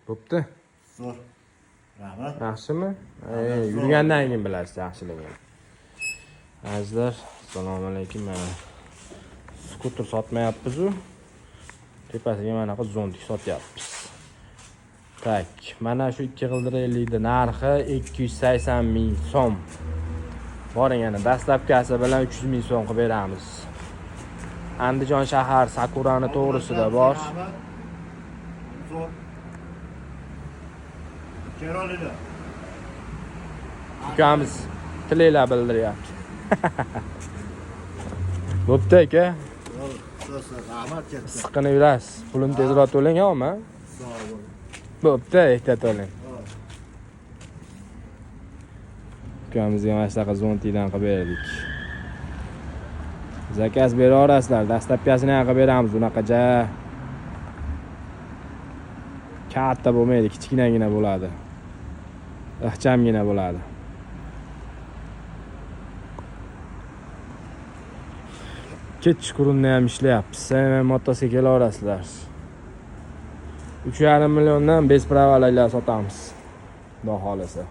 Bo'pti. Zo'r. Rahmat. Yaxshimi? Yurgandan keyin bilasiz yaxshiligini. Azizlar, assalomu alaykum. Mana skuter sotmayapmiz-ku. Tepasiga mana bu zontik sotyapmiz. Tak, mana shu 2 g'ildiraklikning narxi 280 ming so'm. Boring yana dastlabkasi bilan 300 ming so'm qilib beramiz. Andijon shahar Sakurani to'g'risida bor. Zo'r. Kero'lida. Ukamiz tilaklar bildiryapti. Bo'pti aka. Rahmat katta. Siqqini yurasiz. Pulini tezroq to'lang, yo'qmi? Sog' bo'ling. Bo'pti, ehtiyot bo'ling. Ukamizga mana shunaqa zontikdan qilib berdik. Zakaz beraverasizlar, dastlabkasini ham qilib beramiz. Unaqacha katta bo'lmaydi, kichkinagina bo'ladi. Ixchamgina bo'ladi. Kechqurunni ham ishlayapmiz. Sen motosiga kelaverasizlar. 3,5 milliondan bespravalaklar sotamiz. Xudo xolasa.